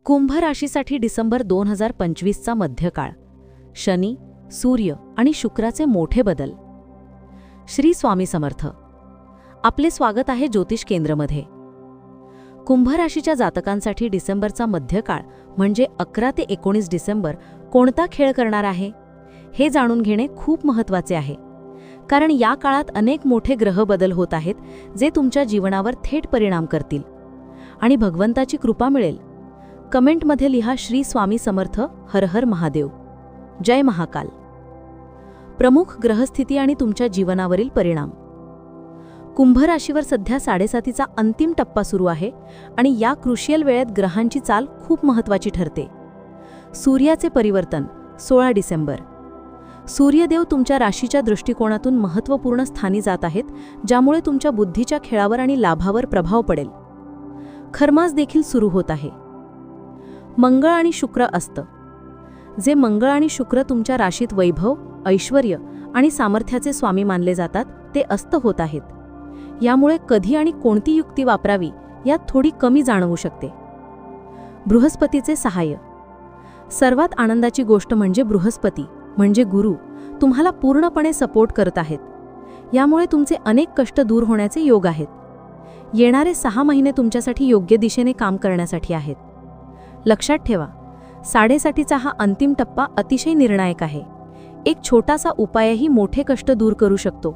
कुंभ राशीसाठी डिसेंबर 2025चा मध्यकाळ. शनी, सूर्य आणि शुक्राचे मोठे बदल. श्री स्वामी समर्थ. आपले स्वागत आहे ज्योतिष केंद्रमध्ये. कुंभ राशीच्या जातकांसाठी डिसेंबरचा मध्यकाळ म्हणजे 11 ते 19 डिसेंबर कोणता खेळ करणार आहे हे जाणून घेणे खूप महत्त्वाचे आहे. कारण या काळात अनेक मोठे ग्रह बदल होत आहेत जे तुमच्या जीवनावर थेट परिणाम करतील आणि भगवंताची कृपा मिळेल. कमेंटमध्ये लिहा श्री स्वामी समर्थ. हर हर महादेव. जय महाकाल. प्रमुख ग्रहस्थिती आणि तुमच्या जीवनावरील परिणाम. कुंभ राशीवर सध्या 7.5चा अंतिम टप्पा सुरू आहे आणि या क्रुशियल वेळेत ग्रहांची चाल खूप महत्त्वाची ठरते. सूर्याचे परिवर्तन 16 डिसेंबर. सूर्यदेव तुमच्या राशीच्या दृष्टिकोनातून महत्त्वपूर्ण स्थानी जात आहेत, ज्यामुळे तुमच्या बुद्धीच्या खेळावर आणि लाभावर प्रभाव पडेल. खरमास देखील सुरू होत आहे. मंगळ आणि शुक्र अस्त. जे मंगळ आणि शुक्र तुमच्या राशीत वैभव, ऐश्वर्य आणि सामर्थ्याचे स्वामी मानले जातात ते अस्त होत आहेत. यामुळे कधी आणि कोणती युक्ती वापरावी यात थोडी कमी जाणवू शकते. बृहस्पतीचे सहाय्य. सर्वात आनंदाची गोष्ट म्हणजे बृहस्पती म्हणजे गुरु तुम्हाला पूर्णपणे सपोर्ट करत आहेत. यामुळे तुमचे अनेक कष्ट दूर होण्याचे योग आहेत. येणारे 6 महिने तुमच्यासाठी योग्य दिशेने काम करण्यासाठी आहेत. लक्षात ठेवा, 7.5चा हा अंतिम टप्पा अतिशय निर्णायक आहे. एक छोटासा उपायही मोठे कष्ट दूर करू शकतो.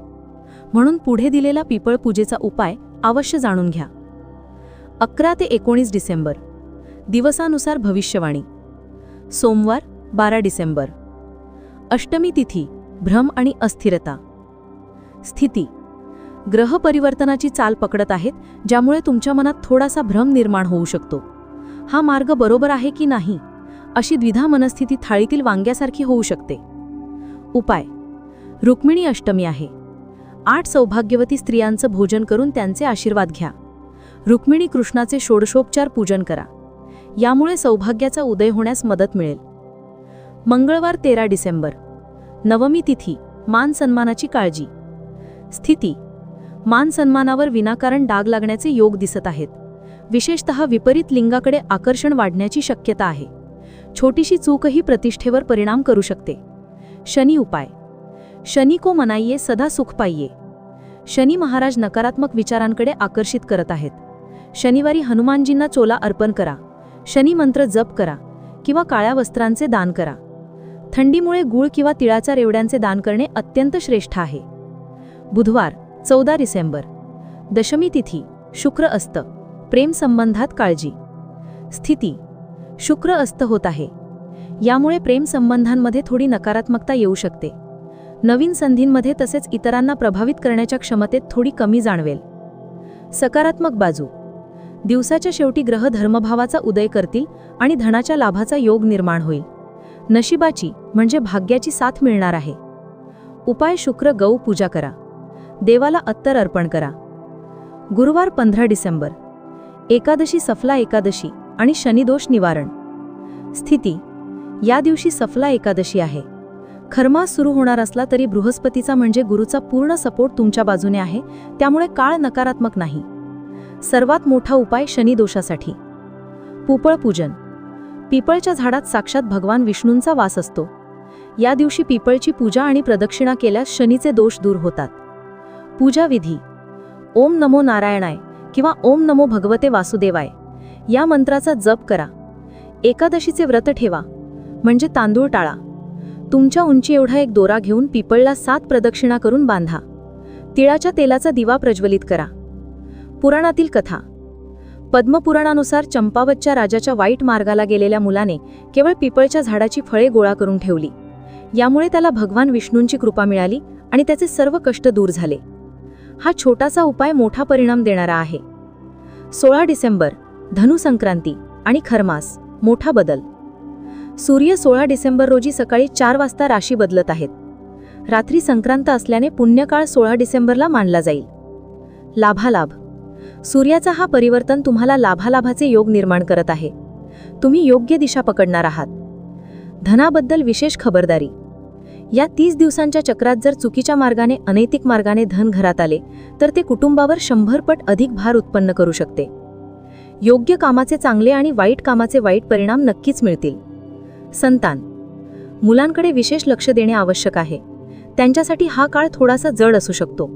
म्हणून पुढे दिलेला पिपळ पूजेचा उपाय अवश्य जाणून घ्या. 11 ते 19 डिसेंबर. दिवसानुसार भविष्यवाणी. सोमवार 12 डिसेंबर. अष्टमी तिथी भ्रम आणि अस्थिरता. स्थिती. ग्रह परिवर्तनाची चाल पकडत आहेत, ज्यामुळे तुमच्या मनात थोडासा भ्रम निर्माण होऊ शकतो. हा मार्ग बरोबर आहे की नाही अशी द्विधा मनस्थिती थाळीतील वांग्यासारखी होऊ शकते. उपाय. रुक्मिणी अष्टमी आहे. 8 सौभाग्यवती स्त्रियांचं भोजन करून त्यांचे आशीर्वाद घ्या. रुक्मिणी कृष्णाचे षोडशोपचार पूजन करा. यामुळे सौभाग्याचा उदय होण्यास मदत मिळेल. मंगळवार 13 डिसेंबर. नवमी तिथी मान सन्मानाची काळजी. स्थिती. मान सन्मानावर विनाकारण डाग लागण्याचे योग दिसत आहेत. विशेषतः विपरीत लिंगाकडे आकर्षण वाढण्याची शक्यता आहे. छोटीशी चूकही प्रतिष्ठेवर परिणाम करू शकते. शनी उपाय. शनी को मनाइये सदा सुख पाइये. शनी महाराज नकारात्मक विचारांकडे आकर्षित करत आहेत. शनिवारी हनुमानजींना चोला अर्पण करा. शनी मंत्र जप करा किंवा काळ्या वस्त्रांचे दान करा. थंडीमुळे गूळ किंवा तिळाच्या रेवड्यांचे दान करणे अत्यंत श्रेष्ठ आहे. बुधवार 14 डिसेंबर. दशमी तिथी शुक्र अस्त. प्रेम संबंधात काळजी. स्थिती. शुक्र अस्त होत आहे. यामुळे प्रेम संबंधांमध्ये थोडी नकारात्मकता येऊ शकते. नवीन संधींमध्ये तसेच इतरांना प्रभावित करण्याच्या क्षमतेत थोडी कमी जाणवेल. सकारात्मक बाजू. दिवसाच्या शेवटी ग्रह धर्मभावाचा उदय करतील आणि धनाच्या लाभाचा योग निर्माण होईल. नशिबाची म्हणजे भाग्याची साथ मिळणार आहे. उपाय. शुक्र गौ पूजा करा. देवाला अत्तर अर्पण करा. गुरुवार 15 डिसेंबर. एकादशी सफला एकादशी आणि शनिदोष निवारण. स्थिती. या दिवशी सफला एकादशी आहे. खरमास सुरू होणार असला तरी बृहस्पतीचा म्हणजे गुरुचा पूर्ण सपोर्ट तुमच्या बाजूने आहे, त्यामुळे काळ नकारात्मक नाही. सर्वात मोठा उपाय शनिदोषासाठी. पिपळ पूजन. पिपळच्या झाडात साक्षात भगवान विष्णूंचा वास असतो. या दिवशी पिपळची पूजा आणि प्रदक्षिणा केल्यास शनीचे दोष दूर होतात. पूजा विधी. ओम नमो नारायणाय किंवा ओम नमो भगवते वासुदेवाय या मंत्राचा जप करा. एकादशीचे व्रत ठेवा म्हणजे तांदूळ टाळा. तुमच्या उंची एवढा एक दोरा घेऊन पिपळला 7 प्रदक्षिणा करून बांधा. तिळाच्या तेलाचा दिवा प्रज्वलित करा. पुराणातील कथा. पद्मपुराणानुसार चंपावतच्या राजाच्या वाईट मार्गाला गेलेल्या मुलाने केवळ पिपळच्या झाडाची फळे गोळा करून ठेवली. यामुळे त्याला भगवान विष्णूंची कृपा मिळाली आणि त्याचे सर्व कष्ट दूर झाले. हा छोटासा उपाय मोठा परिणाम देणारा आहे. 16 डिसेंबर. धनु संक्रांती आणि खरमास. मोठा बदल. सूर्य 16 डिसेंबर रोजी सकाळी 4 वाजता राशी बदलत आहेत. रात्री संक्रांत असल्याने पुण्यकाळ 16 डिसेंबरला मानला जाईल. लाभालाभ. सूर्याचा हा परिवर्तन तुम्हाला लाभालाभाचे योग निर्माण करत आहे. तुम्ही योग्य दिशा पकडणार आहात. धनाबद्दल विशेष खबरदारी. या 30 दिवसांच्या चक्रात जर चुकीच्या मार्गाने अनैतिक मार्गाने धन घरात आले तर ते कुटुंबावर 100 पट अधिक भार उत्पन्न करू शकते. योग्य कामाचे चांगले आणि वाईट कामाचे वाईट परिणाम नक्कीच मिळतील. संतान. मुलांकडे विशेष लक्ष देणे आवश्यक आहे. त्यांच्यासाठी हा काळ थोडासा जड असू शकतो.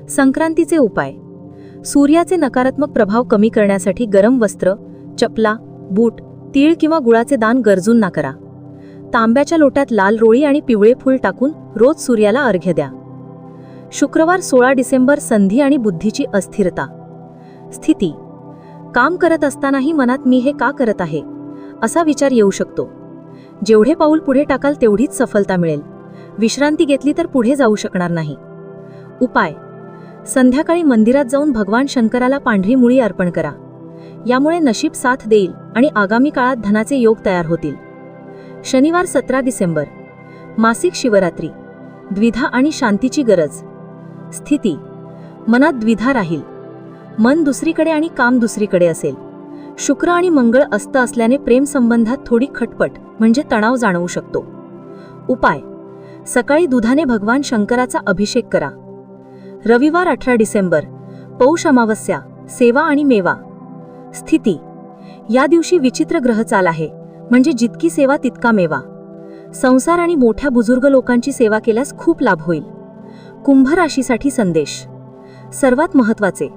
संक्रांतीचे उपाय. सूर्याचे नकारात्मक प्रभाव कमी करण्यासाठी गरम वस्त्र, चपला, बूट, तीळ किंवा गुळाचे दान गरजूंना करा. तांब्याच्या लोट्यात लाल रोळी आणि पिवळे फूल टाकून रोज सूर्याला अर्घ्य द्या. शुक्रवार 16 डिसेंबर संधी आणि बुद्धीची अस्थिरता. स्थिती. काम करत असतानाही मनात मी हे का करत आहे असा विचार येऊ शकतो. जेवढे पाऊल पुढे टाकाल तेवढीच सफलता मिळेल. विश्रांती घेतली तर पुढे जाऊ शकणार नाही. उपाय. संध्याकाळी मंदिरात जाऊन भगवान शंकराला पांढरी मुळी अर्पण करा. यामुळे नशीब साथ देईल आणि आगामी काळात धनाचे योग तयार होतील. शनिवार 17 डिसेंबर. मासिक शिवरात्री. द्विधा आणि शांतीची गरज. स्थिती. मनात द्विधा राहील. मन दुसरीकडे आणि काम दुसरीकडे असेल. शुक्र आणि मंगळ अस्त असल्याने प्रेम संबंधात थोडी खटपट म्हणजे तणाव जाणवू शकतो. उपाय. सकाळी दुधाने भगवान शंकराचा अभिषेक करा. रविवार 18 डिसेंबर. पौष अमावस्या. सेवा आणि मेवा. स्थिती. या दिवशी विचित्र ग्रहचाल आहे, म्हणजे जितकी सेवा तितका मेवा. संसार आणि मोठ्या बुजुर्ग लोकांची सेवा केल्यास खूप लाभ होईल. कुंभ राशीसाठी संदेश. सर्वात महत्त्वाचे.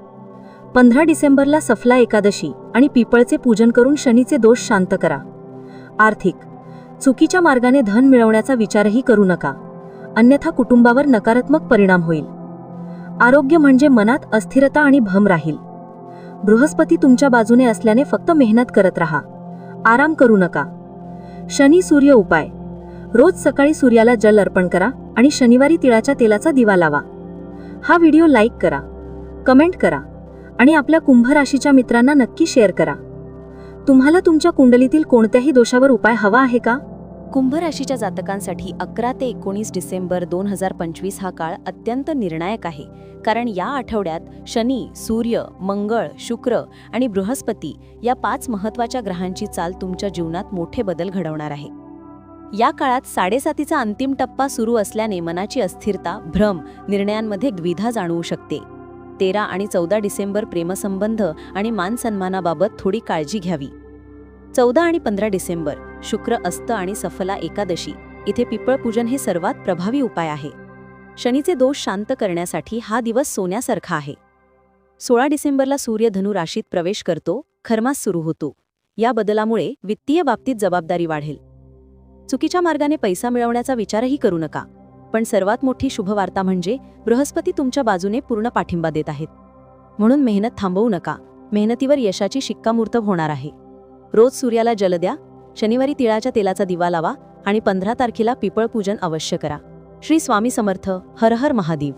15 डिसेंबरला सफला एकादशी आणि पिपळचे पूजन करून शनीचे दोष शांत करा. आर्थिक. चुकीच्या मार्गाने धन मिळवण्याचा विचारही करू नका, अन्यथा कुटुंबावर नकारात्मक परिणाम होईल. आरोग्य म्हणजे मनात अस्थिरता आणि भ्रम राहील. बृहस्पती तुमच्या बाजूने असल्याने फक्त मेहनत करत राहा, आराम करू नका. शनी सूर्य उपाय. रोज सकाळी सूर्याला जल अर्पण करा आणि शनिवारी तिळाच्या तेलाचा दिवा लावा. हा व्हिडिओ लाईक करा, कमेंट करा आणि आपल्या कुंभ राशीच्या मित्रांना नक्की शेअर करा. तुम्हाला तुमच्या कुंडलीतील कोणत्याही दोषावर उपाय हवा आहे का? कुंभ राशीच्या जातकांसाठी 11 ते 19 डिसेंबर 2025 हा काळ अत्यंत निर्णायक आहे. कारण या आठवड्यात शनी, सूर्य, मंगळ, शुक्र आणि बृहस्पती या 5 महत्त्वाच्या ग्रहांची चाल तुमच्या जीवनात मोठे बदल घडवणार आहे. या काळात 7.5चा अंतिम टप्पा सुरू असल्याने मनाची अस्थिरता, भ्रम, निर्णयांमध्ये द्विधा जाणवू शकते. 13 आणि 14 डिसेंबर प्रेमसंबंध आणि मानसन्मानाबाबत थोडी काळजी घ्यावी. 14 आणि 15 डिसेंबर शुक्र अस्त आणि सफला एकादशी. इथे पिपळ पूजन हे सर्वात प्रभावी उपाय आहे. शनीचे दोष शांत करण्यासाठी हा दिवस सोन्यासारखा आहे. 16 डिसेंबरला सूर्य धनु राशीत प्रवेश करतो, खरमास सुरू होतो. या बदलामुळे वित्तीय बाबतीत जबाबदारी वाढेल. चुकीच्या मार्गाने पैसा मिळवण्याचा विचारही करू नका. पण सर्वात मोठी शुभवार्ता म्हणजे बृहस्पती तुमच्या बाजूने पूर्ण पाठिंबा देत आहेत. म्हणून मेहनत थांबवू नका. मेहनतीवर यशाची शिक्कामोर्तब होणार आहे. रोज सूर्याला जल द्या, शनिवारी तिळाच्या तेलाचा दिवा लावा आणि 15 तारखेला पिपळ पूजन अवश्य करा. श्री स्वामी समर्थ. हर हर महादेव.